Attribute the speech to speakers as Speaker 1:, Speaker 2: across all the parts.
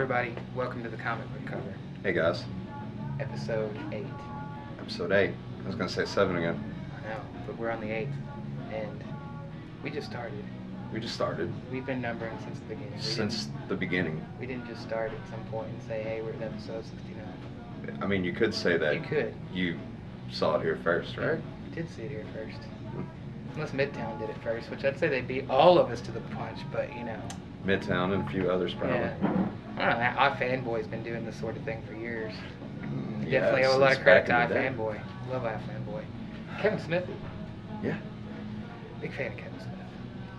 Speaker 1: everybody, welcome to the Comic Book Cover,
Speaker 2: Hey guys,
Speaker 1: episode 8.
Speaker 2: episode 8. I was going to say 7 again.
Speaker 1: I know, but we're on the 8th, and we just started.
Speaker 2: We just started.
Speaker 1: We've been numbering since the beginning.
Speaker 2: Since the beginning.
Speaker 1: We didn't just start at some point and say, hey, we're at episode 69.
Speaker 2: I mean, you could say that.
Speaker 1: You could.
Speaker 2: You saw it here first, right?
Speaker 1: You did see it here first. Unless Midtown did it first, which I'd say they beat all of us to the punch, but you know.
Speaker 2: Midtown and a few others probably.
Speaker 1: Yeah. I don't know, iFanboy's been doing this sort of thing for years.
Speaker 2: Yeah,
Speaker 1: Definitely owe a lot of
Speaker 2: since
Speaker 1: credit to
Speaker 2: back in the day.
Speaker 1: iFanboy. Love iFanboy. Kevin Smith.
Speaker 2: Yeah.
Speaker 1: Big fan of Kevin Smith.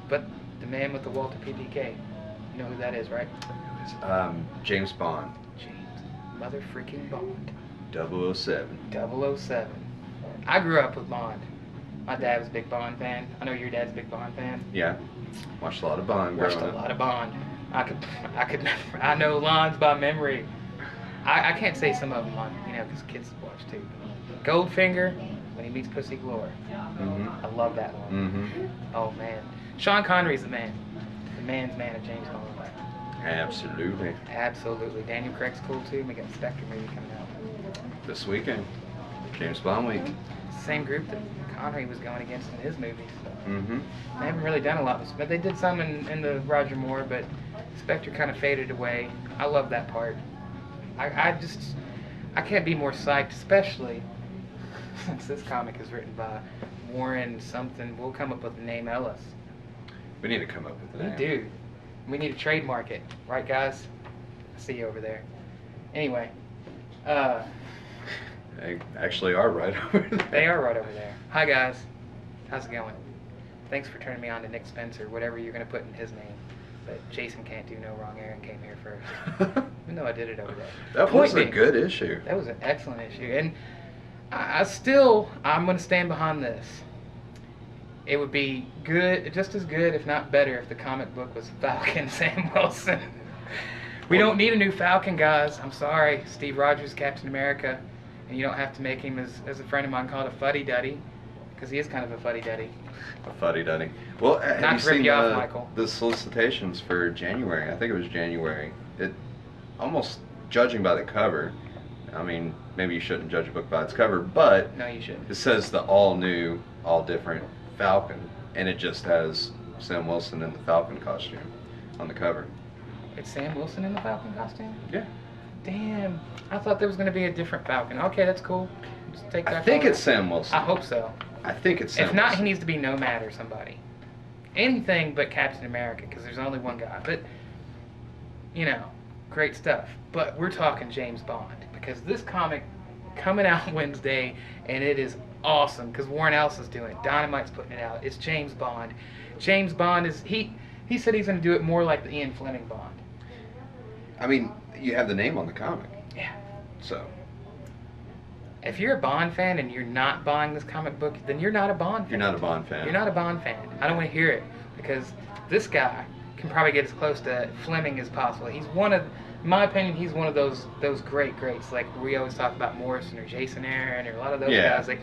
Speaker 1: But the man with the Walter PPK, you know who that is, right?
Speaker 2: James Bond.
Speaker 1: James mother-freaking Bond.
Speaker 2: 007.
Speaker 1: 007. I grew up with Bond. My dad was a big Bond fan. I know your dad's a big Bond fan.
Speaker 2: Yeah. Watched a lot of Bond
Speaker 1: Watched
Speaker 2: growing
Speaker 1: a
Speaker 2: up.
Speaker 1: lot of Bond. I know lines by memory. I can't say some of them on, because kids watch too. Goldfinger, when he meets Pussy Galore.
Speaker 2: Mm-hmm.
Speaker 1: I love that one.
Speaker 2: Mm-hmm.
Speaker 1: Oh man, Sean Connery's the man. The man's man of James Bond.
Speaker 2: Absolutely.
Speaker 1: Absolutely. Daniel Craig's cool too. We got a Spectre movie coming out.
Speaker 2: This weekend. James Bond week.
Speaker 1: Same group that Connery was going against in his movies. So.
Speaker 2: Mm-hmm.
Speaker 1: They haven't really done a lot, but they did some in the Roger Moore, but Spectre kind of faded away. I love that part. I can't be more psyched, especially since this comic is written by Warren something. We'll come up with the name Ellis.
Speaker 2: We need to come up with a name.
Speaker 1: We do. We need to trademark it, right, guys? I see you over there. Anyway,
Speaker 2: They actually are right over there.
Speaker 1: they are right over there. Hi, guys. How's it going? Thanks for turning me on to Nick Spencer, whatever you're going to put in his name. But Jason can't do no wrong. Aaron came here first. Even though I did it over there.
Speaker 2: That
Speaker 1: Point
Speaker 2: was a
Speaker 1: being,
Speaker 2: good issue.
Speaker 1: That was an excellent issue. And I'm going to stand behind this. It would be good, just as good, if not better, if the comic book was Falcon Sam Wilson. We don't need a new Falcon, guys. I'm sorry. Steve Rogers, Captain America. And you don't have to make him, as a friend of mine called, a fuddy-duddy. Because he is kind of a fuddy-duddy.
Speaker 2: A fuddy-duddy. Well, have
Speaker 1: Not
Speaker 2: you
Speaker 1: to rip
Speaker 2: seen
Speaker 1: you off, Michael.
Speaker 2: the solicitations for January? I think it was January. It almost, judging by the cover, I mean, maybe you shouldn't judge a book by its cover, but
Speaker 1: No, you shouldn't.
Speaker 2: it says the all-new, all-different Falcon, and it just has Sam Wilson in the Falcon costume on the cover.
Speaker 1: It's Sam Wilson in the Falcon costume?
Speaker 2: Yeah.
Speaker 1: Damn. I thought there was going to be a different Falcon. Okay, that's cool. Just take that
Speaker 2: I think
Speaker 1: forward.
Speaker 2: it's Sam Wilson.
Speaker 1: I hope so.
Speaker 2: I think it's Sam
Speaker 1: If not,
Speaker 2: Wilson.
Speaker 1: he needs to be Nomad or somebody. Anything but Captain America, because there's only one guy. But, great stuff. But we're talking James Bond, because this comic coming out Wednesday, and it is awesome, because Warren Ellis is doing it. Dynamite's putting it out. It's James Bond. James Bond is, he said he's going to do it more like the Ian Fleming Bond.
Speaker 2: I mean, you have the name on the comic,
Speaker 1: Yeah.
Speaker 2: so.
Speaker 1: If you're a Bond fan and you're not buying this comic book, then you're not a Bond fan.
Speaker 2: You're not a Bond fan.
Speaker 1: You're not a Bond fan. I don't want to hear it, because this guy can probably get as close to Fleming as possible. He's one of, in my opinion, he's one of those greats. Like we always talk about Morrison or Jason Aaron or a lot of those guys. Like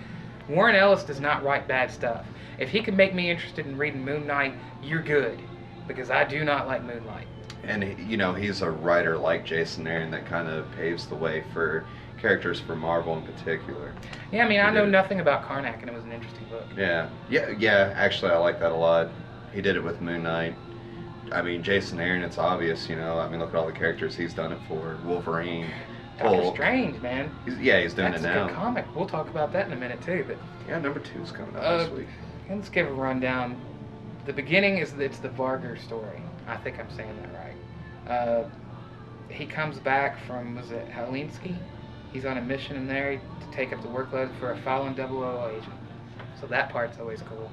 Speaker 1: Warren Ellis does not write bad stuff. If he can make me interested in reading Moon Knight, you're good, because I do not like Moonlight.
Speaker 2: And, he's a writer like Jason Aaron that kind of paves the way for characters for Marvel in particular.
Speaker 1: Yeah, I mean,
Speaker 2: He
Speaker 1: I know
Speaker 2: did.
Speaker 1: nothing about Karnak, and it was an interesting book.
Speaker 2: Yeah, actually, I like that a lot. He did it with Moon Knight. I mean, Jason Aaron, it's obvious, look at all the characters he's done it for. Wolverine,
Speaker 1: Doctor
Speaker 2: Hulk.
Speaker 1: Strange, man.
Speaker 2: He's doing
Speaker 1: That's
Speaker 2: it
Speaker 1: a
Speaker 2: now.
Speaker 1: good comic. We'll talk about that in a minute, too. But
Speaker 2: Yeah, number 2's coming out this week.
Speaker 1: let's give a rundown. The beginning it's the Varger story. I think I'm saying that right. He comes back from, was it Helsinki? He's on a mission in there to take up the workload for a fallen 000 agent. So that part's always cool.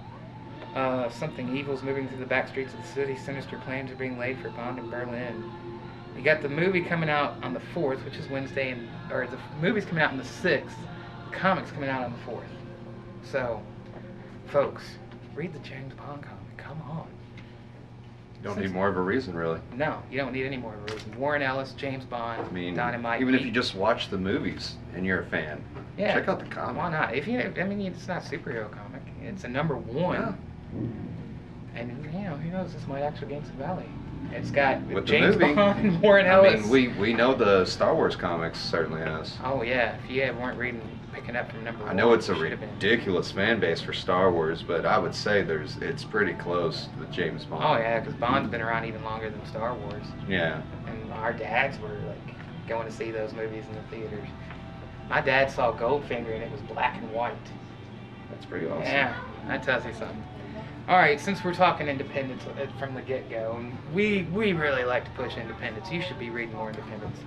Speaker 1: Something evil's moving through the back streets of the city. Sinister plans are being laid for Bond in Berlin. You got the movie coming out on the 4th, which is Wednesday, or the movie's coming out on the 6th. The comic's coming out on the 4th. So, folks, read the James Bond comic. Come on.
Speaker 2: You don't need more of a reason, really.
Speaker 1: No, you don't need any more reason. Warren Ellis, James Bond,
Speaker 2: I mean,
Speaker 1: Dynamite.
Speaker 2: even if you just watch the movies and you're a fan, check out the comic.
Speaker 1: Why not? It's not a superhero comic. It's a number 1.
Speaker 2: Yeah.
Speaker 1: And who knows? This might actually gain some value. It's got
Speaker 2: With the
Speaker 1: James
Speaker 2: movie,
Speaker 1: Bond, Warren
Speaker 2: I
Speaker 1: Ellis.
Speaker 2: mean, we know the Star Wars comics certainly has.
Speaker 1: Oh yeah, if you weren't picking up from number
Speaker 2: I
Speaker 1: one,
Speaker 2: know it's a
Speaker 1: you should have been.
Speaker 2: ridiculous fan base for Star Wars, but I would say it's pretty close with James Bond.
Speaker 1: Oh yeah, because Bond's been around even longer than Star Wars,
Speaker 2: Yeah.
Speaker 1: and our dads were like going to see those movies in the theaters. My dad saw Goldfinger and it was black and white.
Speaker 2: That's pretty awesome.
Speaker 1: Yeah, that tells you something. All right, since we're talking independence from the get-go, and we really like to push independence. You should be reading more independence.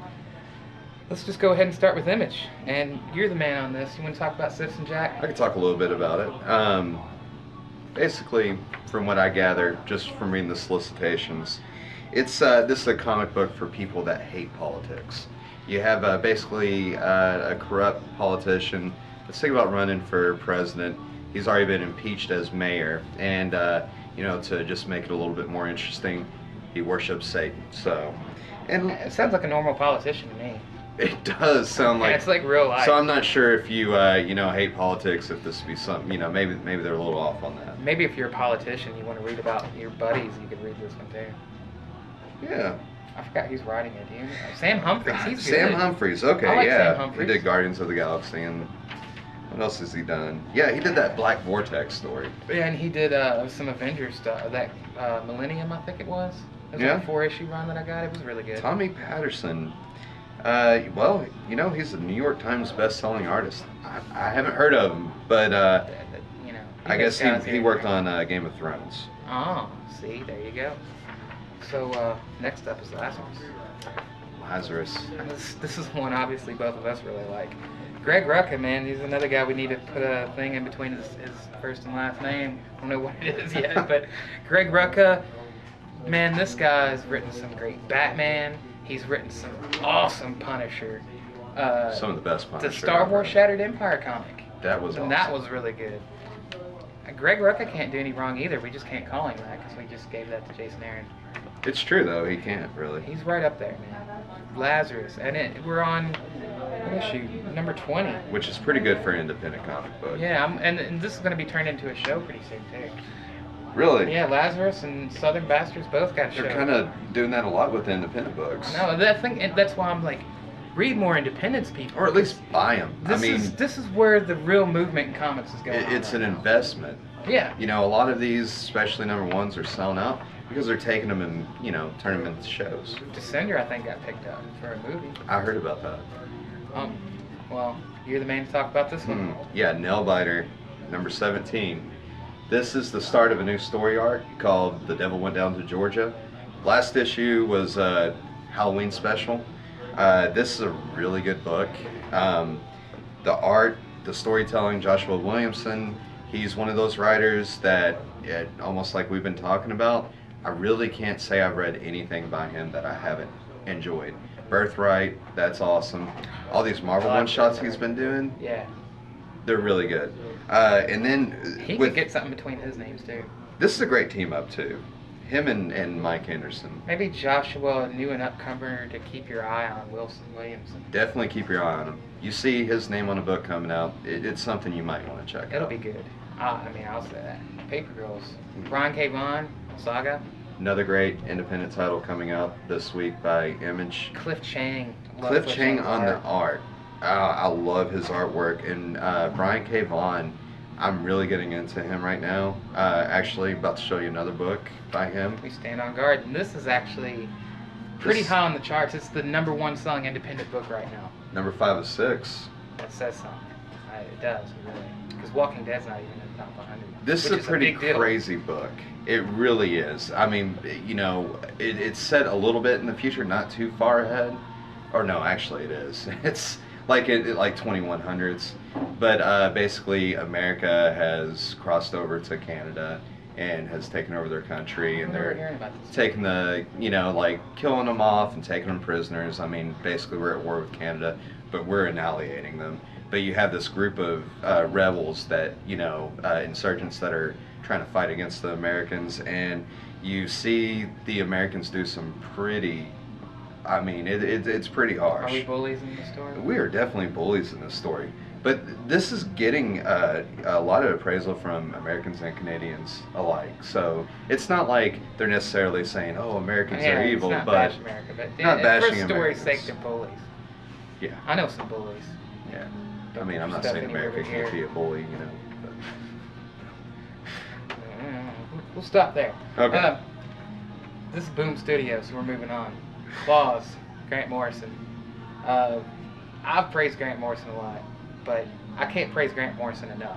Speaker 1: Let's just go ahead and start with Image. And you're the man on this. You want to talk about Citizen Jack?
Speaker 2: I can talk a little bit about it. Basically, from what I gather, just from reading the solicitations, this is a comic book for people that hate politics. You have basically a corrupt politician that's thinking about running for president. He's already been impeached as mayor, and to just make it a little bit more interesting, he worships Satan. So, and
Speaker 1: It sounds like a normal politician to me.
Speaker 2: it does sound
Speaker 1: Yeah,
Speaker 2: like.
Speaker 1: it's like real life.
Speaker 2: So I'm not sure if you hate politics, if this would be something, maybe they're a little off on that.
Speaker 1: Maybe if you're a politician, you want to read about your buddies, you could read this one too.
Speaker 2: Yeah.
Speaker 1: I forgot who's writing it. Do you know? Sam Humphries. He's good.
Speaker 2: Sam Humphries. Okay,
Speaker 1: I like
Speaker 2: yeah.
Speaker 1: Sam Humphries.
Speaker 2: He did Guardians of the Galaxy, and what else has he done? Yeah, he did that Black Vortex story.
Speaker 1: Yeah, and he did some Avengers stuff. That Millennium, I think it was. It was
Speaker 2: Yeah.
Speaker 1: like a 4-issue run that I got. It was really good.
Speaker 2: Tommy Patterson. He's a New York Times best-selling artist. I haven't heard of him, but
Speaker 1: You know.
Speaker 2: I guess
Speaker 1: guys
Speaker 2: he
Speaker 1: here.
Speaker 2: worked on Game of Thrones.
Speaker 1: Oh, see, there you go. So next up is Lazarus.
Speaker 2: Lazarus.
Speaker 1: And this is one obviously both of us really like. Greg Rucka, man, he's another guy we need to put a thing in between his first and last name. I don't know what it is yet, but Greg Rucka, man, this guy's written some great Batman. He's written some awesome Punisher.
Speaker 2: Some of the best Punisher.
Speaker 1: The Star
Speaker 2: I've
Speaker 1: Wars
Speaker 2: read.
Speaker 1: Shattered Empire comic.
Speaker 2: That was awesome.
Speaker 1: And that was really good. Greg Rucka can't do any wrong either. We just can't call him that because we just gave that to Jason Aaron.
Speaker 2: It's true, though. He can't, really.
Speaker 1: He's right up there, man. Lazarus. And we're on, what issue? Number 20.
Speaker 2: Which is pretty good for an independent comic book.
Speaker 1: Yeah, and this is going to be turned into a show pretty soon, too.
Speaker 2: Really?
Speaker 1: Yeah, Lazarus and Southern Bastards both got a show.
Speaker 2: They're kind of doing that a lot with independent books.
Speaker 1: No, that's why I'm like, read more independence, people.
Speaker 2: Or at least buy them.
Speaker 1: This is where the real movement in comics is going on.
Speaker 2: It's
Speaker 1: right
Speaker 2: an
Speaker 1: now.
Speaker 2: investment.
Speaker 1: Yeah.
Speaker 2: A lot of these, especially number ones, are selling out because they're taking them and, turning them into shows.
Speaker 1: Descender, I think, got picked up for a movie.
Speaker 2: I heard about that.
Speaker 1: Well, you're the man to talk about this one.
Speaker 2: Yeah, Nailbiter, number 17. This is the start of a new story arc called The Devil Went Down to Georgia. Last issue was a Halloween special. This is a really good book. The art, the storytelling, Joshua Williamson, he's one of those writers that, almost like we've been talking about, I really can't say I've read anything by him that I haven't enjoyed. Birthright, that's awesome. All these Marvel one-shots he's been doing,
Speaker 1: Yeah.
Speaker 2: they're really good. And then
Speaker 1: He could get something between his names, too.
Speaker 2: this is a great team up too. Him and Mike Henderson.
Speaker 1: Maybe Joshua, new and upcomer to keep your eye on Wilson Williamson.
Speaker 2: Definitely keep your eye on him. You see his name on a book coming out, it's something you might want to check
Speaker 1: It'll
Speaker 2: out.
Speaker 1: be good. I'll say that. Paper Girls. Brian K. Vaughan, Saga.
Speaker 2: Another great independent title coming out this week by Image.
Speaker 1: Cliff Chang. Love
Speaker 2: Cliff Chang
Speaker 1: Chang's
Speaker 2: on the
Speaker 1: art.
Speaker 2: art. I love his artwork. And Brian K. Vaughan, I'm really getting into him right now. Actually, about to show you another book by him.
Speaker 1: We stand on guard. And this is actually pretty
Speaker 2: This-
Speaker 1: high on the charts. It's the number one selling independent book right now.
Speaker 2: Number 5 of 6.
Speaker 1: That says something. It does, really. Because Walking Dead's not even in the top 100.
Speaker 2: This
Speaker 1: which
Speaker 2: is a pretty
Speaker 1: big deal.
Speaker 2: crazy book. It really is. I mean, it's set a little bit in the future, not too far ahead. Or no, actually it is. It's like 2100s. But basically, America has crossed over to Canada and has taken over their country, and
Speaker 1: I remember
Speaker 2: they're
Speaker 1: hearing about this.
Speaker 2: taking killing them off and taking them prisoners. I mean, basically we're at war with Canada, but we're annihilating them. But you have this group of rebels that, insurgents that are trying to fight against the Americans, and you see the Americans do some pretty I mean, it's pretty
Speaker 1: Are we
Speaker 2: harsh.
Speaker 1: bullies in the story?
Speaker 2: We are definitely bullies in this story. But this is getting a lot of appraisal from Americans and Canadians alike. So it's not like they're necessarily saying, "Oh, Americans
Speaker 1: Yeah,
Speaker 2: are
Speaker 1: it's
Speaker 2: evil,"
Speaker 1: not
Speaker 2: but
Speaker 1: bash America, but
Speaker 2: not
Speaker 1: for
Speaker 2: bashing
Speaker 1: story's
Speaker 2: Americans.
Speaker 1: sake, they're bullies.
Speaker 2: yeah,
Speaker 1: I know some bullies.
Speaker 2: yeah. I
Speaker 1: Don't
Speaker 2: mean, I'm not
Speaker 1: stuff
Speaker 2: saying
Speaker 1: anywhere
Speaker 2: America
Speaker 1: but
Speaker 2: can't
Speaker 1: here.
Speaker 2: be a bully,
Speaker 1: We'll stop there.
Speaker 2: Okay.
Speaker 1: This is Boom Studios, so we're moving on. Claws, Grant Morrison. I've praised Grant Morrison a lot, but I can't praise Grant Morrison enough.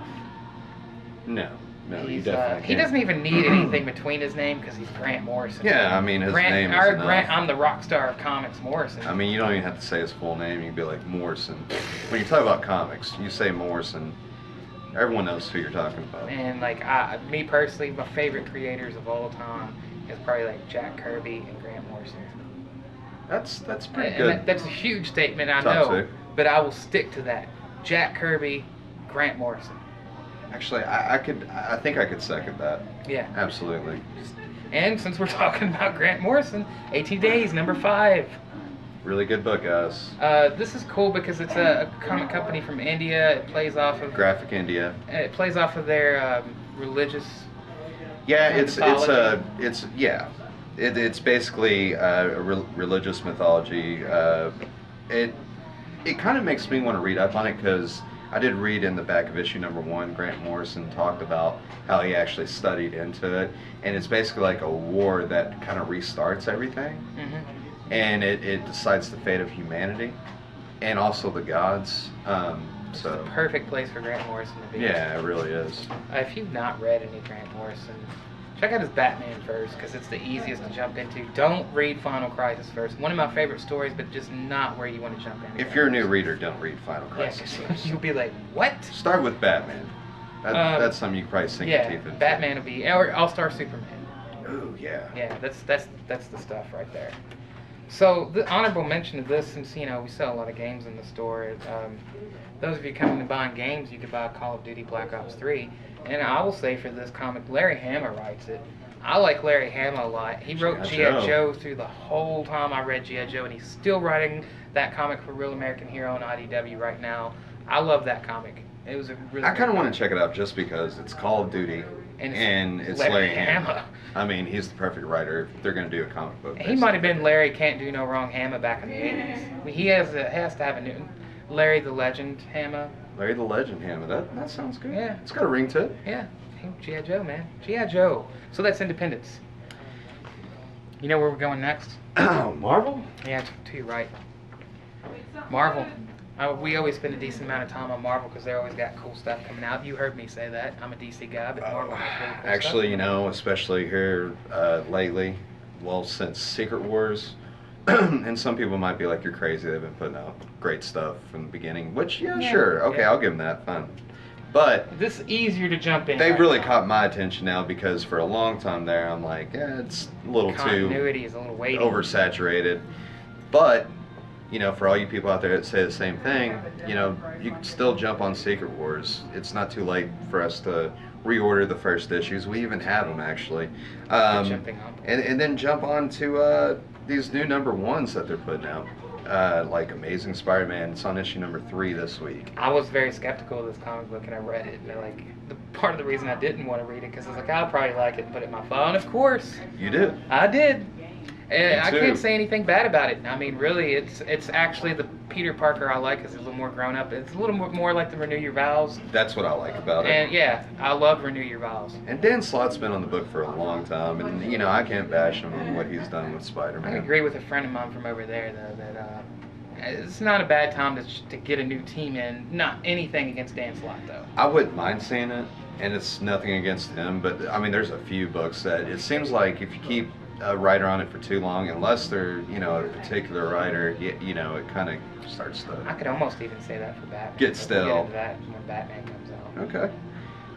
Speaker 2: No, you
Speaker 1: He's,
Speaker 2: definitely
Speaker 1: he
Speaker 2: can't.
Speaker 1: doesn't even need anything between his name because he's Grant Morrison.
Speaker 2: Yeah, I mean, his
Speaker 1: Grant,
Speaker 2: name is
Speaker 1: our
Speaker 2: enough.
Speaker 1: Grant, I'm the rock star of comics, Morrison.
Speaker 2: I mean, you don't even have to say his full name. You can be like Morrison. When you talk about comics, you say Morrison. Everyone knows who you're talking about.
Speaker 1: And like me personally, my favorite creators of all time is probably like Jack Kirby and Grant Morrison.
Speaker 2: That's pretty
Speaker 1: And
Speaker 2: good.
Speaker 1: that's a huge statement, I
Speaker 2: Top
Speaker 1: know,
Speaker 2: two.
Speaker 1: but I will stick to that. Jack Kirby, Grant Morrison.
Speaker 2: Actually, I think I could second that.
Speaker 1: Yeah.
Speaker 2: Absolutely.
Speaker 1: And since we're talking about Grant Morrison, 18 Days, number 5.
Speaker 2: Really good book, guys.
Speaker 1: This is cool because it's a comic company from India. It plays off of
Speaker 2: Graphic India.
Speaker 1: their religious.
Speaker 2: Yeah,
Speaker 1: Mythology.
Speaker 2: It's basically religious mythology. It kind of makes me want to read up on it because I did read in the back of issue number 1, Grant Morrison talked about how he actually studied into it, and it's basically like a war that kind of restarts everything,
Speaker 1: Mm-hmm.
Speaker 2: and it decides the fate of humanity, and also the gods.
Speaker 1: It's
Speaker 2: So
Speaker 1: the perfect place for Grant Morrison to be.
Speaker 2: yeah, it really is.
Speaker 1: If you've not read any Grant Morrison, check out his Batman first because it's the easiest to jump into. Don't read Final Crisis first. One of my favorite stories, but just not where you want to jump in.
Speaker 2: If you're a new reader, don't read Final
Speaker 1: yeah,
Speaker 2: Crisis.
Speaker 1: 'cause you'll be like, what?
Speaker 2: Start with Batman. That's something you can probably sink your
Speaker 1: Yeah,
Speaker 2: teeth into.
Speaker 1: Batman will be, or All-Star Superman.
Speaker 2: Ooh, yeah.
Speaker 1: Yeah, that's the stuff right there. So the honorable mention of this, since we sell a lot of games in the store. Those of you coming to buying games, you could buy Call of Duty Black Ops 3. And I will say for this comic, Larry Hama writes it. I like Larry Hama a lot. He wrote
Speaker 2: G.I.
Speaker 1: G.I.
Speaker 2: Joe.
Speaker 1: Joe through the whole time I read G.I. Joe, and he's still writing that comic for Real American Hero on IDW right now. I love that comic. It was a really
Speaker 2: I kind
Speaker 1: good
Speaker 2: of want
Speaker 1: comic.
Speaker 2: to check it out just because it's Call of Duty and it's Larry Hama. I mean, he's the perfect writer if they're going to do a comic book.
Speaker 1: He might have been Larry Can't Do No Wrong Hama back in the 80s. I mean, he has to have a new Larry the Legend Hama.
Speaker 2: Larry the Legend Hama. That sounds good.
Speaker 1: Yeah.
Speaker 2: It's got a ring to it.
Speaker 1: Yeah, G.I. Joe, man. G.I. Joe. So that's Independence. You know where we're going next?
Speaker 2: Marvel?
Speaker 1: Yeah, to your right. Marvel. We always spend a decent amount of time on Marvel because they always got cool stuff coming out. You heard me say that. I'm a DC guy, but Marvel has really cool
Speaker 2: Actually,
Speaker 1: stuff.
Speaker 2: especially here lately, well, since Secret Wars, and some people might be like, you're crazy, they've been putting out great stuff from the beginning, which, yeah,
Speaker 1: Yeah,
Speaker 2: sure, okay,
Speaker 1: yeah.
Speaker 2: I'll give them that, fine. But
Speaker 1: This is easier to jump in.
Speaker 2: they
Speaker 1: right
Speaker 2: really
Speaker 1: now.
Speaker 2: caught my attention now because for a long time there, I'm like, it's a little too
Speaker 1: Continuity is a little weighty.
Speaker 2: oversaturated. But, for all you people out there that say the same thing, you can still jump on Secret Wars. It's not too late for us to reorder the first issues. We even have them, actually.
Speaker 1: Jumping on.
Speaker 2: And then jump on to these new number 1s that they're putting out. Like Amazing Spider-Man. It's on issue number 3 this week.
Speaker 1: I was very skeptical of this comic book, and I read it. And part of the reason I didn't want to read it because I was like, I'll probably like it and put it in my phone. Of course,
Speaker 2: You did.
Speaker 1: I did. And I
Speaker 2: too.
Speaker 1: can't say anything bad about it. I mean, really, it's actually the Peter Parker I like because he's a little more grown up. It's a little more like the Renew Your Vows.
Speaker 2: That's what I like about it.
Speaker 1: And yeah, I love Renew Your Vows.
Speaker 2: And Dan Slott's been on the book for a long time, and I can't bash him on what he's done with
Speaker 1: I
Speaker 2: Spider-Man.
Speaker 1: agree with a friend of mine from over there though that it's not a bad time to get a new team in. Not anything against Dan Slott though.
Speaker 2: I wouldn't mind seeing it, and it's nothing against him, but I mean, there's a few books that it seems like if you keep a writer on it for too long, unless they're a particular writer, it kind of starts
Speaker 1: I
Speaker 2: to.
Speaker 1: could almost even say that for Batman.
Speaker 2: Get
Speaker 1: but
Speaker 2: still.
Speaker 1: We'll get into that when Batman comes out.
Speaker 2: Okay.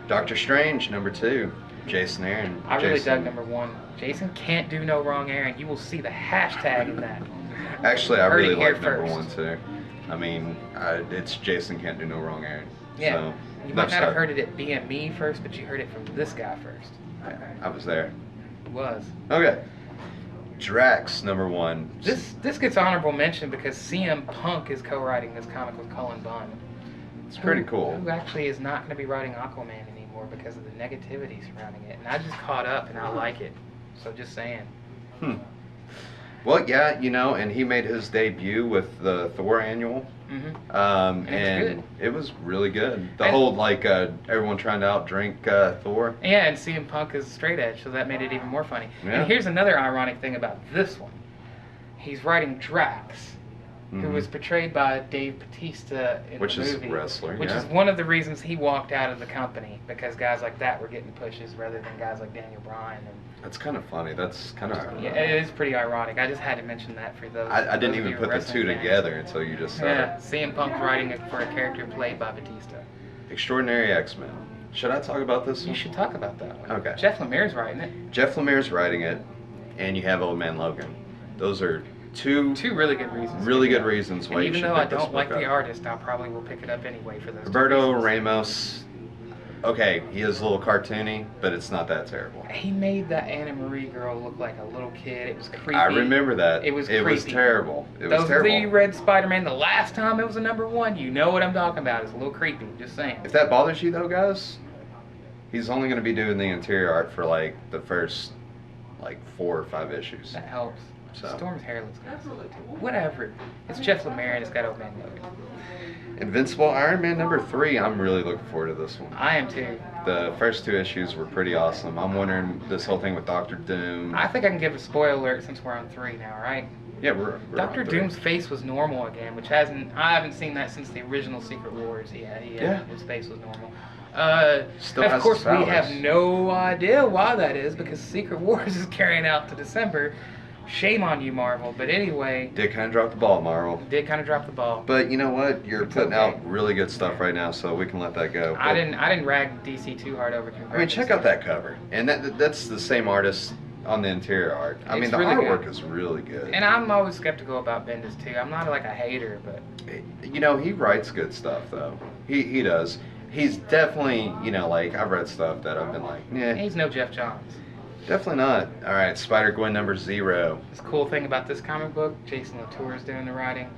Speaker 2: Doctor Strange number 2, Jason Aaron.
Speaker 1: I really
Speaker 2: Jason-
Speaker 1: dug number 1. Jason Can't Do No Wrong, Aaron. You will see the hashtag in that.
Speaker 2: Actually, I
Speaker 1: Heard it
Speaker 2: really
Speaker 1: here
Speaker 2: like number
Speaker 1: first.
Speaker 2: 1 too. I mean, it's Jason Can't Do No Wrong, Aaron.
Speaker 1: Yeah.
Speaker 2: So,
Speaker 1: You
Speaker 2: enough
Speaker 1: might not
Speaker 2: said.
Speaker 1: have heard it at BME first, but you heard it from this guy first.
Speaker 2: I was there.
Speaker 1: It was.
Speaker 2: Okay. Drax #1.
Speaker 1: This gets honorable mention because CM Punk is co-writing this comic with Cullen Bunn.
Speaker 2: It's pretty cool.
Speaker 1: Who actually is not going to be writing Aquaman anymore because of the negativity surrounding it. And I just caught up and I like it. So just saying.
Speaker 2: Well, yeah, and he made his debut with the Thor annual.
Speaker 1: Mm-hmm.
Speaker 2: And it was really good. The
Speaker 1: And-
Speaker 2: whole, everyone trying to outdrink Thor.
Speaker 1: Yeah, and CM Punk is straight edge, so that made it even more funny.
Speaker 2: Yeah.
Speaker 1: And here's another ironic thing about this one. He's writing Drax, who was portrayed by Dave Bautista in
Speaker 2: Which
Speaker 1: the
Speaker 2: is
Speaker 1: movie.
Speaker 2: a wrestler,
Speaker 1: Which
Speaker 2: yeah.
Speaker 1: is one of the reasons he walked out of the company, because guys like that were getting pushes rather than guys like Daniel Bryan. And
Speaker 2: That's kind of funny. That's kind of...
Speaker 1: yeah, it is pretty ironic. I just had to mention that for those.
Speaker 2: I didn't
Speaker 1: those of
Speaker 2: even
Speaker 1: you
Speaker 2: put the
Speaker 1: wrestling
Speaker 2: two
Speaker 1: fans.
Speaker 2: together until you just said
Speaker 1: Yeah,
Speaker 2: it.
Speaker 1: CM Punk writing it for a character played by Batista.
Speaker 2: Extraordinary X-Men. Should I talk about this
Speaker 1: You
Speaker 2: one?
Speaker 1: should talk about that one.
Speaker 2: Okay.
Speaker 1: Jeff Lemire's writing it.
Speaker 2: Jeff Lemire's writing it, and you have Old Man Logan. Those are two
Speaker 1: Two really good reasons.
Speaker 2: really
Speaker 1: to pick
Speaker 2: good
Speaker 1: it up.
Speaker 2: reasons why
Speaker 1: And
Speaker 2: you
Speaker 1: even
Speaker 2: should
Speaker 1: though I
Speaker 2: pick this
Speaker 1: don't like
Speaker 2: book
Speaker 1: the
Speaker 2: up.
Speaker 1: artist, I probably will pick it up anyway for those. two
Speaker 2: Roberto
Speaker 1: reasons.
Speaker 2: Ramos. Okay, he is a little cartoony, but it's not that terrible.
Speaker 1: He made that Anna Marie girl look like a little kid. It was creepy.
Speaker 2: I remember that.
Speaker 1: It was
Speaker 2: It was
Speaker 1: creepy.
Speaker 2: terrible. It was
Speaker 1: Those of
Speaker 2: terrible.
Speaker 1: you who read Spider-Man the last time it was a #1, you know what I'm talking about. It's a little creepy. Just saying.
Speaker 2: If that bothers you though, guys, he's only going to be doing the interior art for the first 4 or 5 issues.
Speaker 1: That helps.
Speaker 2: So.
Speaker 1: Storm's hair looks good. Whatever. It's Jeff Lemire and it's got Old Man Logan.
Speaker 2: Invincible Iron Man #3. I'm really looking forward to this one.
Speaker 1: I am too.
Speaker 2: The first 2 issues were pretty awesome. I'm wondering this whole thing with Doctor Doom.
Speaker 1: I think I can give a spoiler alert since we're on 3 now, right?
Speaker 2: Yeah, we're
Speaker 1: Doctor
Speaker 2: on 3.
Speaker 1: Doom's face was normal again, which I haven't seen that since the original Secret Wars.
Speaker 2: Yeah.
Speaker 1: His face was normal.
Speaker 2: Still
Speaker 1: of
Speaker 2: has
Speaker 1: course,
Speaker 2: his
Speaker 1: we
Speaker 2: powers.
Speaker 1: have no idea why that is because Secret Wars is carrying out to December. Shame on you, Marvel. But anyway,
Speaker 2: Did kind of drop the ball, Marvel.
Speaker 1: did kind of drop the ball.
Speaker 2: But you know what? You're
Speaker 1: It's
Speaker 2: putting
Speaker 1: okay.
Speaker 2: out really good stuff right now, so we can let that go.
Speaker 1: I
Speaker 2: But-
Speaker 1: didn't rag DC too hard over.
Speaker 2: I mean, check out that cover, and that's the same artist on the interior art. I mean,
Speaker 1: It's
Speaker 2: the
Speaker 1: really
Speaker 2: artwork
Speaker 1: good.
Speaker 2: is really good.
Speaker 1: And I'm always skeptical about Bendis too. I'm not like a hater, but
Speaker 2: He writes good stuff though. He does. He's definitely, I've read stuff that I've been like, yeah,
Speaker 1: he's no Jeff Johns.
Speaker 2: definitely not. All right, Spider-Gwen #0.
Speaker 1: This cool thing about this comic book, Jason Latour is doing the writing.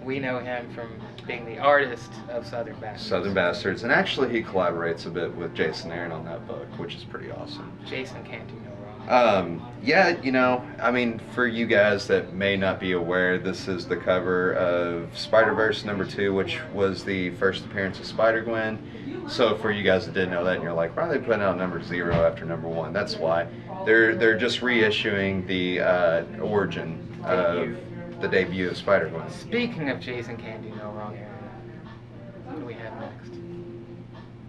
Speaker 1: We know him from being the artist of Southern Bastards.
Speaker 2: Southern Bastards, and actually he collaborates a bit with Jason Aaron on that book, which is pretty awesome.
Speaker 1: Jason can't do no wrong.
Speaker 2: Yeah, I mean, for you guys that may not be aware, this is the cover of Spider-Verse #2, which was the first appearance of Spider-Gwen. So for you guys that didn't know that, and you're like, why are they putting out #0 after #1? That's why. They're just reissuing the origin of the debut of Spider-Gwen.
Speaker 1: Speaking of Jason can't do no wrong, Aaron, what do we have next?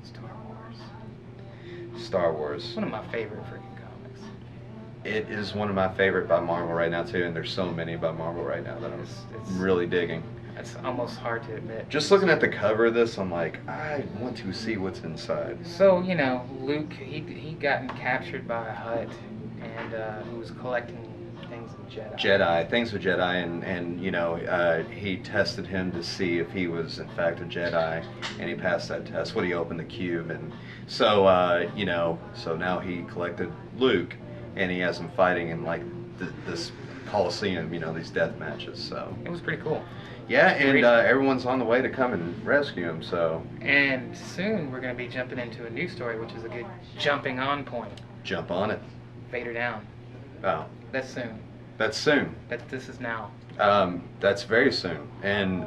Speaker 1: Star Wars.
Speaker 2: Star Wars.
Speaker 1: One of my favorite freaking comics.
Speaker 2: It is one of my favorite by Marvel right now too, and there's so many by Marvel right now that
Speaker 1: It's
Speaker 2: I'm really digging.
Speaker 1: It's almost hard to admit.
Speaker 2: Just looking at the cover of this, I'm like, I want to see what's inside.
Speaker 1: So, Luke, he gotten captured by a Hutt, and he was collecting things in Jedi.
Speaker 2: Things with Jedi, and he tested him to see if he was in fact a Jedi, and he passed that test when he opened the cube, and so so now he collected Luke, and he has him fighting in this Coliseum, these death matches. So
Speaker 1: It was pretty cool.
Speaker 2: yeah, and
Speaker 1: Great.
Speaker 2: everyone's on the way to come and rescue him. So
Speaker 1: And soon we're going to be jumping into a new story, which is a good jumping on point.
Speaker 2: jump on it.
Speaker 1: Vader down.
Speaker 2: Oh,
Speaker 1: That's soon.
Speaker 2: that's soon.
Speaker 1: This is now.
Speaker 2: That's very soon. And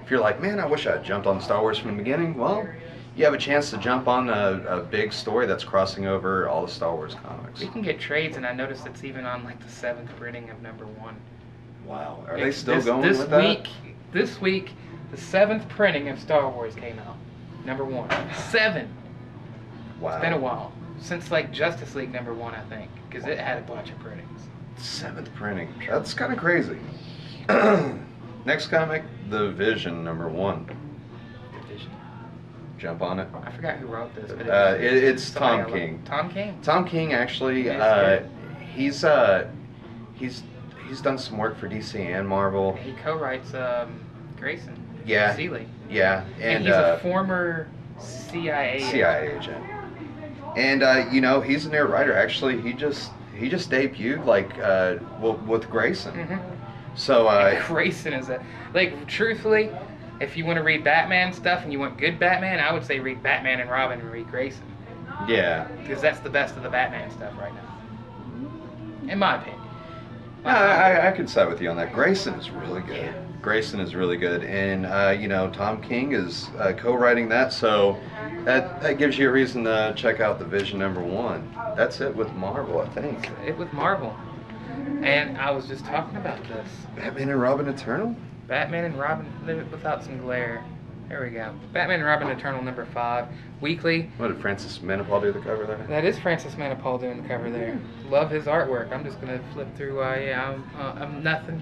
Speaker 2: if you're like, man, I wish I had jumped on Star Wars from the beginning, well, you have a chance to jump on a big story that's crossing over all the Star Wars comics.
Speaker 1: We can get trades, and I noticed it's even on the 7th printing of #1.
Speaker 2: Wow. Are they still
Speaker 1: this,
Speaker 2: going
Speaker 1: this
Speaker 2: with
Speaker 1: week,
Speaker 2: that?
Speaker 1: This week, the 7th printing of Star Wars came out. #1. 7.
Speaker 2: Wow.
Speaker 1: It's been a while. Since Justice League #1, I think, because it had a bunch of printings.
Speaker 2: 7th printing. That's kind of crazy. Next comic, The Vision #1.
Speaker 1: Division.
Speaker 2: Jump on it.
Speaker 1: I forgot who wrote this, but
Speaker 2: It's
Speaker 1: somebody
Speaker 2: Tom
Speaker 1: I love.
Speaker 2: King.
Speaker 1: Tom King.
Speaker 2: Tom King actually,
Speaker 1: Yes,
Speaker 2: he's done some work for DC and Marvel.
Speaker 1: He co-writes Grayson.
Speaker 2: Yeah.
Speaker 1: Seeley.
Speaker 2: Yeah,
Speaker 1: And he's a former CIA.
Speaker 2: CIA agent. And he's a new writer. Actually, he He just debuted like with Grayson.
Speaker 1: Mm-hmm.
Speaker 2: So
Speaker 1: Grayson is truthfully, if you want to read Batman stuff and you want good Batman, I would say read Batman and Robin and read Grayson.
Speaker 2: yeah.
Speaker 1: Because that's the best of the Batman stuff right now. In my opinion.
Speaker 2: I can side with you on that. Grayson is really good.
Speaker 1: Yeah.
Speaker 2: Grayson is really good, and Tom King is co-writing that, so that gives you a reason to check out the Vision #1. That's it with Marvel, I think.
Speaker 1: It with Marvel. And I was just talking about this.
Speaker 2: Batman and Robin Eternal.
Speaker 1: Batman and Robin without some glare. There we go. Batman and Robin Eternal #5. Weekly.
Speaker 2: What did Francis Manapul do the cover there?
Speaker 1: That is Francis Manapul doing the cover there. Love his artwork. I'm just gonna flip through. I'm nothing.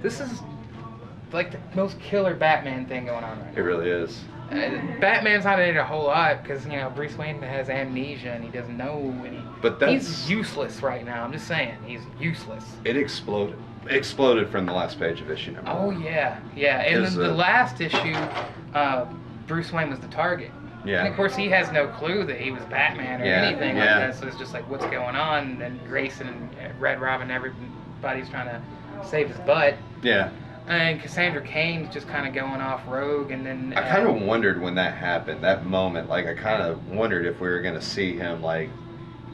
Speaker 1: This is like the most killer Batman thing going on right
Speaker 2: It
Speaker 1: now.
Speaker 2: really is.
Speaker 1: Batman's not in it a whole lot because Bruce Wayne has amnesia and he doesn't know.
Speaker 2: But
Speaker 1: he's useless right now. I'm just saying he's useless.
Speaker 2: It exploded from the last page of issue #1.
Speaker 1: Oh yeah. And then the last issue, Bruce Wayne was the target.
Speaker 2: Yeah.
Speaker 1: And of course he has no clue that he was Batman or anything like that. So it's just like, what's going on? And then Grayson and Red Robin, everybody's trying to save his butt.
Speaker 2: Yeah.
Speaker 1: And Cassandra Cain's just kind of going off rogue. And then
Speaker 2: I kind of wondered when that happened, that moment. Like I kind of wondered if we were gonna see him like,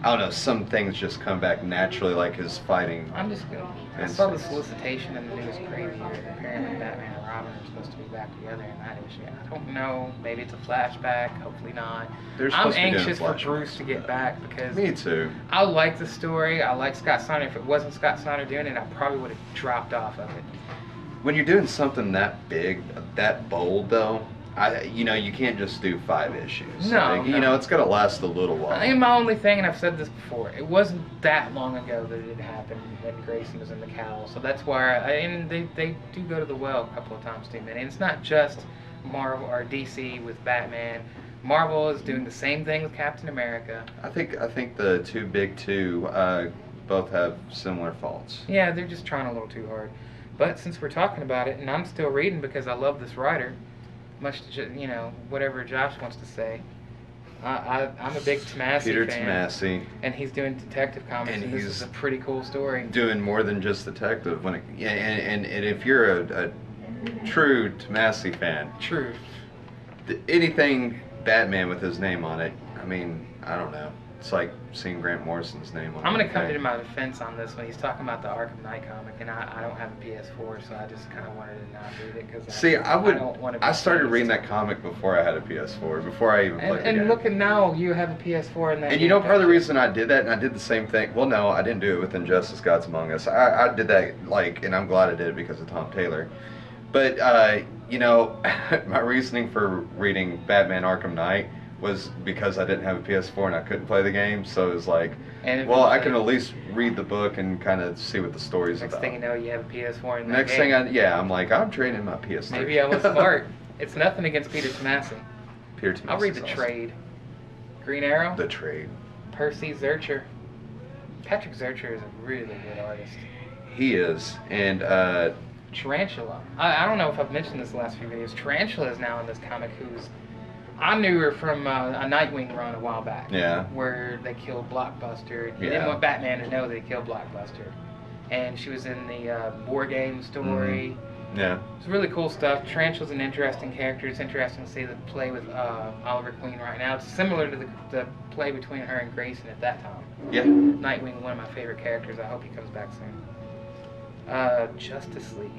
Speaker 2: I don't know, some things just come back naturally, like his fighting.
Speaker 1: I saw the solicitation in the news crazy here. Apparently Batman and Robin are supposed to be back together in that issue. I don't know. Maybe it's a flashback. Hopefully not.
Speaker 2: They're
Speaker 1: I'm
Speaker 2: supposed to be doing
Speaker 1: anxious for
Speaker 2: flashbacks.
Speaker 1: Bruce to get back because
Speaker 2: Me too.
Speaker 1: I like the story. I like Scott Snyder. If it wasn't Scott Snyder doing it, I probably would have dropped off of it.
Speaker 2: When you're doing something that big, that bold, though, you can't just do 5 issues.
Speaker 1: No, no.
Speaker 2: It's got to last a little while.
Speaker 1: I think my only thing, and I've said this before, it wasn't that long ago that it happened that Grayson was in the cowl. So that's why, and they do go to the well a couple of times too, man. And it's not just Marvel or DC with Batman. Marvel is doing the same thing with Captain America.
Speaker 2: I think the two big two both have similar faults.
Speaker 1: Yeah, they're just trying a little too hard. But since we're talking about it, and I'm still reading because I love this writer, much to whatever Josh wants to say. I'm a big Tomasi
Speaker 2: Peter
Speaker 1: fan.
Speaker 2: Tomasi.
Speaker 1: And he's doing Detective Comics, and this is a pretty cool story.
Speaker 2: Doing more than just detective. And if you're a true Tomasi fan,
Speaker 1: True.
Speaker 2: Anything Batman with his name on it, I mean, I don't know. It's like seeing Grant Morrison's name on it.
Speaker 1: I'm going to come to my defense on this when he's talking about the Arkham Knight comic, and I don't have a PS4, so I just kind of wanted to not read it because I don't want to be
Speaker 2: I started
Speaker 1: teased.
Speaker 2: reading that comic before I had a PS4, before I even played the game.
Speaker 1: And look at now, you have a PS4 and that.
Speaker 2: And part of the reason I did that, and I did the same thing. Well, no, I didn't do it with Injustice: Gods Among Us. I did that and I'm glad I did it because of Tom Taylor. But my reasoning for reading Batman: Arkham Knight was because I didn't have a PS4 and I couldn't play the game. So it was like, I can at least read the book and kind of see what the story's about.
Speaker 1: Next thing you know, you have a PS4 and
Speaker 2: Next thing I'm like, I'm trading my PS3.
Speaker 1: Maybe I was smart. It's nothing against Peter Tomasi.
Speaker 2: Peter Tomasi.
Speaker 1: I'll read the trade. Green Arrow.
Speaker 2: The trade.
Speaker 1: Percy Zurcher. Patrick Zurcher is a really good artist.
Speaker 2: He is, and
Speaker 1: Tarantula. I don't know if I've mentioned this in the last few videos. Tarantula is now in this comic I knew her from a Nightwing run a while back.
Speaker 2: Yeah.
Speaker 1: Where they killed Blockbuster. He didn't want Batman to know they killed Blockbuster. And she was in the board game story.
Speaker 2: Mm-hmm. Yeah.
Speaker 1: It's really cool stuff. Tarantula's an interesting character. It's interesting to see the play with Oliver Queen right now. It's similar to the play between her and Grayson at that time.
Speaker 2: Yeah.
Speaker 1: Nightwing, one of my favorite characters. I hope he comes back soon. Justice League.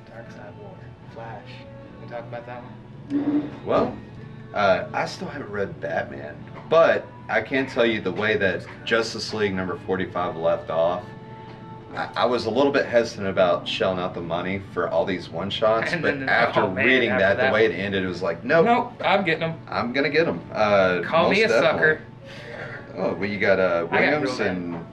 Speaker 1: Darkseid War. Flash. Can we talk about that one?
Speaker 2: Well, I still haven't read Batman, but I can tell you the way that Justice League #45 left off. I was a little bit hesitant about shelling out the money for all these one-shots, but after reading that, the way it ended, it was like, nope,
Speaker 1: I'm getting them.
Speaker 2: I'm going to get them.
Speaker 1: Call me a sucker.
Speaker 2: Oh, well, you got Williams
Speaker 1: real
Speaker 2: and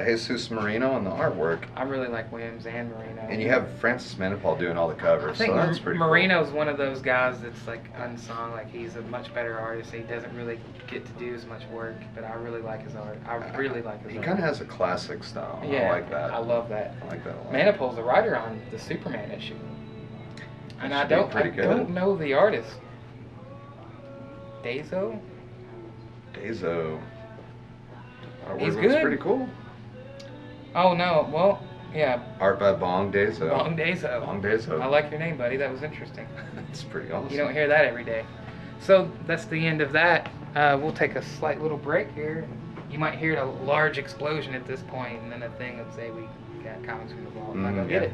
Speaker 2: Jesus Marino on the artwork.
Speaker 1: I really like Williams and Marino.
Speaker 2: And you have Francis Manapul doing all the covers,
Speaker 1: I think
Speaker 2: so that's pretty
Speaker 1: Marino's
Speaker 2: cool.
Speaker 1: one of those guys that's like unsung. Like he's a much better artist. He doesn't really get to do as much work, but I really like his art.
Speaker 2: He kind of has a classic style.
Speaker 1: Yeah,
Speaker 2: I like that.
Speaker 1: I love that.
Speaker 2: I like that a lot.
Speaker 1: Manapul's the writer on the Superman issue, and I don't know the artist. Dezo.
Speaker 2: Dezo.
Speaker 1: He's
Speaker 2: It's
Speaker 1: good.
Speaker 2: pretty cool.
Speaker 1: Oh no, well, yeah,
Speaker 2: Art by Bong Dazo.
Speaker 1: Bong Dazo.
Speaker 2: Bong Dazo.
Speaker 1: I like your name, buddy. That was interesting.
Speaker 2: It's pretty awesome.
Speaker 1: You don't hear that every day. So that's the end of that. We'll take a slight little break here. You might hear a large explosion at this point, and then a thing would say we got comics from the vault. I go get
Speaker 2: yeah.
Speaker 1: it.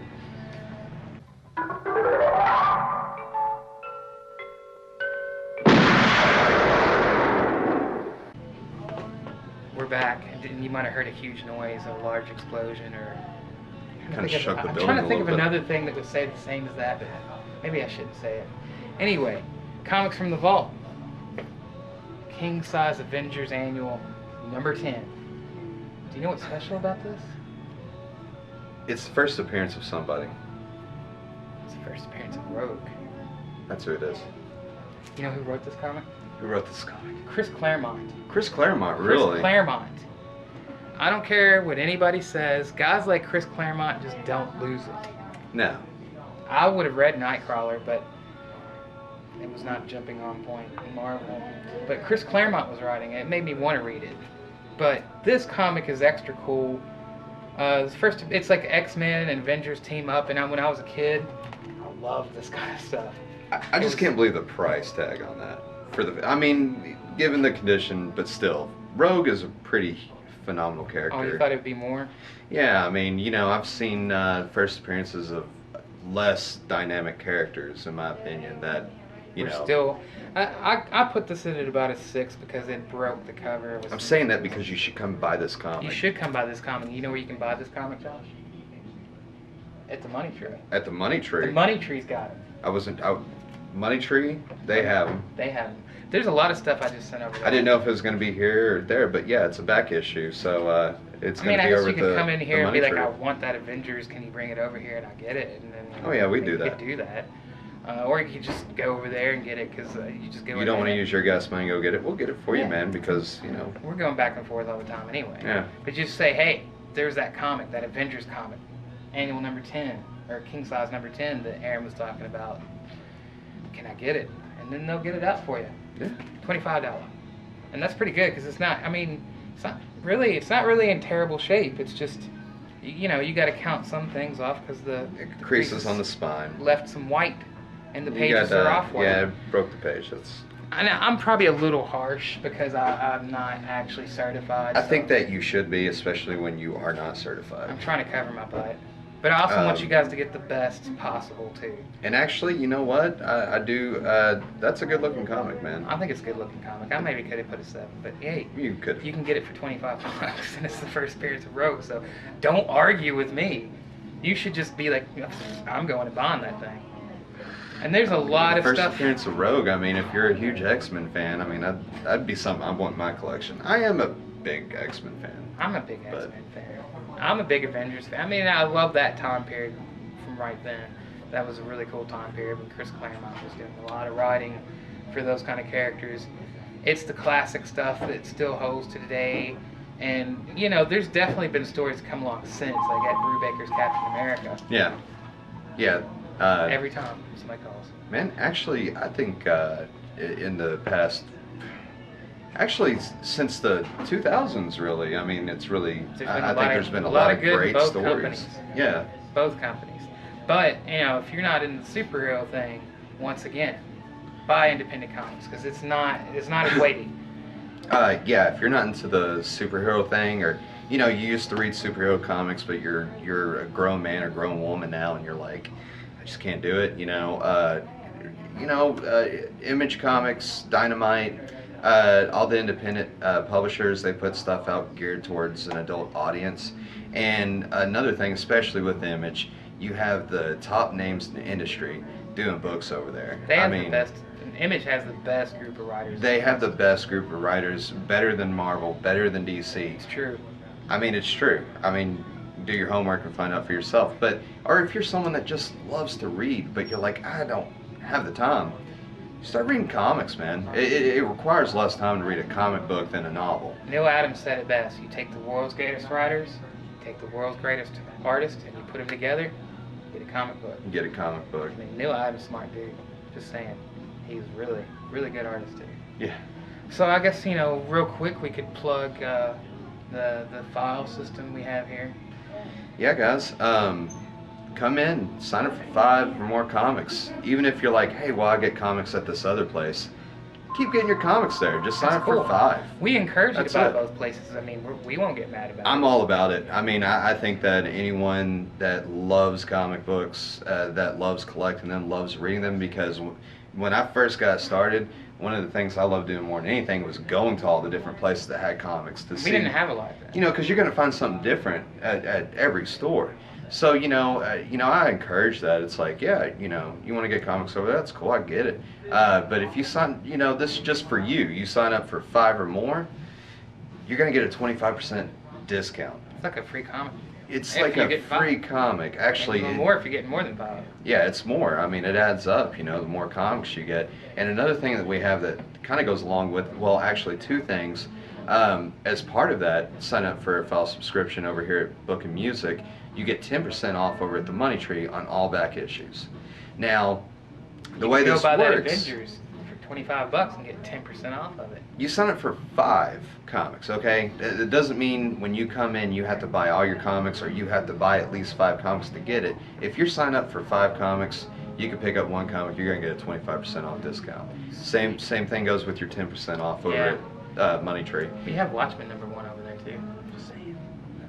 Speaker 1: We're back, and you might have heard a huge noise, a large explosion, or
Speaker 2: Kind of shook the
Speaker 1: I'm
Speaker 2: building
Speaker 1: trying to
Speaker 2: a
Speaker 1: think of
Speaker 2: little bit.
Speaker 1: another thing that would say the same as that, but maybe I shouldn't say it. Anyway, comics from the vault. King Size Avengers Annual number 10. Do you know what's special about this?
Speaker 2: It's the first appearance of somebody.
Speaker 1: It's the first appearance of Rogue.
Speaker 2: That's who it is.
Speaker 1: You know who wrote this comic?
Speaker 2: Who wrote this comic?
Speaker 1: Chris Claremont.
Speaker 2: Chris Claremont, really?
Speaker 1: Chris Claremont. I don't care what anybody says. Guys like Chris Claremont just don't lose it.
Speaker 2: No.
Speaker 1: I would have read Nightcrawler, but it was not jumping on point in Marvel. But Chris Claremont was writing it. It made me want to read it. But this comic is extra cool. It's like X-Men and Avengers team up, and when I was a kid, I loved this kind of stuff.
Speaker 2: I just can't believe the price tag on that. I mean, given the condition, but still, Rogue is a pretty phenomenal character.
Speaker 1: Oh, you thought it would be more?
Speaker 2: Yeah, I mean, I've seen first appearances of less dynamic characters, in my opinion, that,
Speaker 1: We're still... I put this in at about a 6 because it broke the cover.
Speaker 2: I'm saying that because you should come buy this comic.
Speaker 1: You should come buy this comic. You know where you can buy this comic, Josh? At the Money Tree.
Speaker 2: At the Money Tree.
Speaker 1: The Money Tree's got it.
Speaker 2: Money Tree, they have them.
Speaker 1: They have them. There's a lot of stuff I just sent over there.
Speaker 2: I didn't know if it was going to be here or there, but yeah, it's a back issue, so it's going to be
Speaker 1: I guess
Speaker 2: over
Speaker 1: you could come in here and be like,
Speaker 2: Tree.
Speaker 1: I want that Avengers, can you bring it over here, and I get it, and then
Speaker 2: Oh yeah, we do
Speaker 1: you
Speaker 2: that.
Speaker 1: could do that. Or you could just go over there and get it, because you just go
Speaker 2: You don't want to use your gas money and go get it. We'll get it for you,
Speaker 1: Yeah.
Speaker 2: man, because,
Speaker 1: We're going back and forth all the time anyway.
Speaker 2: Yeah.
Speaker 1: But just say, hey, there's that comic, that Avengers comic, annual number 10, or King Size number 10 that Aaron was talking about. Can I get it? And then they'll get it out for you.
Speaker 2: Yeah.
Speaker 1: $25. And that's pretty good, because it's not really in terrible shape. It's just, you got to count some things off, because the
Speaker 2: Creases on the spine.
Speaker 1: left some white, and the
Speaker 2: You
Speaker 1: pages
Speaker 2: got,
Speaker 1: are off white.
Speaker 2: Yeah, it broke the page.
Speaker 1: I'm probably a little harsh, because I'm not actually certified.
Speaker 2: I
Speaker 1: so
Speaker 2: think that you should be, especially when you are not certified.
Speaker 1: I'm trying to cover my butt. But I also want you guys to get the best possible, too.
Speaker 2: And actually, you know what? I do. That's a good looking comic, man.
Speaker 1: I think it's a good looking comic. I maybe could have put a 7, but hey,
Speaker 2: You could.
Speaker 1: you can get it for $25, and it's the first appearance of Rogue, so don't argue with me. You should just be like, I'm going to bond that thing. And there's a lot of
Speaker 2: First
Speaker 1: stuff.
Speaker 2: appearance of Rogue. I mean, if you're a huge X-Men fan, I mean, that'd be something I want in my collection. I am a big X-Men fan.
Speaker 1: I'm a big
Speaker 2: But-
Speaker 1: X-Men fan. I'm a big Avengers fan. I mean, I love that time period from right then. That was a really cool time period when Chris Claremont was doing a lot of writing for those kind of characters. It's the classic stuff that still holds to today. And, there's definitely been stories that come along since, like Ed Brubaker's Captain America.
Speaker 2: Yeah. Yeah.
Speaker 1: Every time somebody calls.
Speaker 2: Man, actually, I think in the past, since the 2000s, really, I mean, it's really, I think there's been a lot of
Speaker 1: good in
Speaker 2: great
Speaker 1: both
Speaker 2: stories.
Speaker 1: companies.
Speaker 2: Yeah.
Speaker 1: Both companies. But, if you're not in the superhero thing, once again, buy independent comics, because it's not as weighty.
Speaker 2: Yeah, if you're not into the superhero thing, or you used to read superhero comics, but you're a grown man or grown woman now, and you're like, I just can't do it. Image Comics, Dynamite, all the independent publishers, they put stuff out geared towards an adult audience. And another thing, especially with Image, you have the top names in the industry doing books over there.
Speaker 1: They have the best. Image has the best group of writers.
Speaker 2: They have the best group of writers, better than Marvel, better than DC.
Speaker 1: It's true.
Speaker 2: I mean, it's true. I mean, do your homework and find out for yourself. Or if you're someone that just loves to read, but you're like, I don't have the time, start reading comics, man. It requires less time to read a comic book than a novel.
Speaker 1: Neil Adams said it best. You take the world's greatest writers, you take the world's greatest artists, and you put them together, you get a comic book.
Speaker 2: Get a comic book.
Speaker 1: I mean, Neil Adams, smart dude. Just saying. He's really, really good artist, too.
Speaker 2: Yeah.
Speaker 1: So I guess, real quick, we could plug the file system we have here.
Speaker 2: Yeah, guys. Come in, sign up for 5 or more comics. Even if you're like, hey, well, I get comics at this other place. Keep getting your comics there. Just sign
Speaker 1: That's
Speaker 2: up
Speaker 1: cool.
Speaker 2: for 5.
Speaker 1: We encourage you
Speaker 2: That's
Speaker 1: to buy
Speaker 2: it.
Speaker 1: both places. I mean, we won't get mad about
Speaker 2: I'm
Speaker 1: it.
Speaker 2: all about it. I mean, I think that anyone that loves comic books, that loves collecting them, loves reading them, because when I first got started, one of the things I loved doing more than anything was going to all the different places that had comics to see.
Speaker 1: We didn't have a lot of that.
Speaker 2: You know, because you're going to find something different at every store. So I encourage that. It's like, yeah, you want to get comics over there, that's cool, I get it. But if you sign, this is just for you. You sign up for 5 or more, you're gonna get a 25% discount.
Speaker 1: It's like a free comic.
Speaker 2: It's
Speaker 1: If
Speaker 2: like
Speaker 1: you
Speaker 2: a
Speaker 1: get
Speaker 2: free
Speaker 1: 5.
Speaker 2: comic. Actually,
Speaker 1: Even more if you're getting more than 5.
Speaker 2: yeah, it's more. I mean, it adds up, the more comics you get. And another thing that we have that kind of goes along with, well, actually 2 things. As part of that, sign up for a file subscription over here at Book and Music. You get 10% off over at the Money Tree on all back issues. Now, the way this
Speaker 1: go buy that
Speaker 2: works,
Speaker 1: Avengers for $25 and get 10% off of it.
Speaker 2: you sign up for 5 comics, okay? It doesn't mean when you come in you have to buy all your comics or you have to buy at least 5 comics to get it. If you're signed up for 5 comics, you can pick up 1 comic, you're gonna get a 25% off discount. Same thing goes with your 10% off over at Money Tree.
Speaker 1: We have Watchmen #1 over there too. Just saying.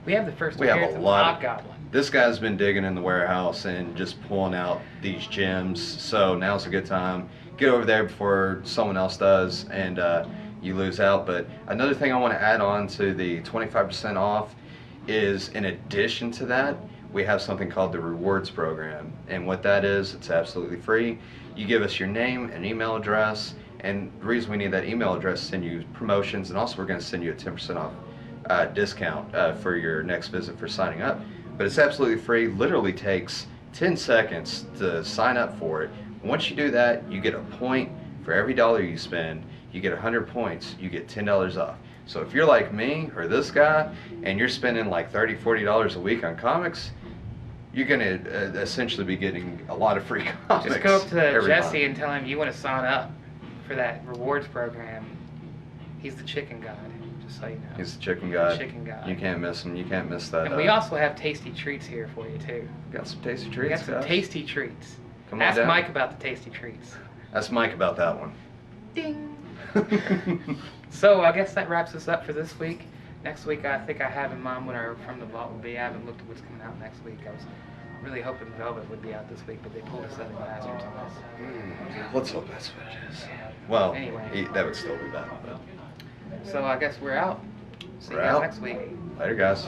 Speaker 1: We have the first
Speaker 2: We have
Speaker 1: appearance
Speaker 2: a
Speaker 1: of
Speaker 2: lot.
Speaker 1: Hobgoblin.
Speaker 2: This guy's been digging in the warehouse and just pulling out these gems, so now's a good time. Get over there before someone else does and you lose out. But another thing I want to add on to the 25% off is, in addition to that, we have something called the rewards program. And what that is, it's absolutely free. You give us your name and email address, and the reason we need that email address is to send you promotions, and also we're going to send you a 10% off discount for your next visit for signing up. But it's absolutely free. Literally takes 10 seconds to sign up for it. Once you do that, you get a point for every dollar you spend. You get 100 points, you get $10 off. So if you're like me or this guy and you're spending like $30, $40 a week on comics, you're going to essentially be getting a lot of free comics.
Speaker 1: Just go up to
Speaker 2: every
Speaker 1: Jesse
Speaker 2: month.
Speaker 1: and tell him you want to sign up for that rewards program. He's the chicken god, just so you know.
Speaker 2: He's the chicken god.
Speaker 1: Chicken god.
Speaker 2: You can't miss him. You can't miss that.
Speaker 1: And we also have tasty treats here for you too.
Speaker 2: got some tasty
Speaker 1: We
Speaker 2: treats.
Speaker 1: got some
Speaker 2: guys.
Speaker 1: tasty treats.
Speaker 2: Come on
Speaker 1: Ask
Speaker 2: down.
Speaker 1: Mike about the tasty treats.
Speaker 2: Ask Mike about that one.
Speaker 1: Ding. So I guess that wraps us up for this week. Next week I think I have in mind when our From the Vault will be. I haven't looked at what's coming out next week. I was really hoping Velvet would be out this week, but they pulled a Southern Bastards on us.
Speaker 2: Let's hope that's what it is. Well,
Speaker 1: Anyway.
Speaker 2: that would still be bad. But
Speaker 1: So I guess we're out. See you
Speaker 2: We're
Speaker 1: guys
Speaker 2: out.
Speaker 1: next week.
Speaker 2: later, guys.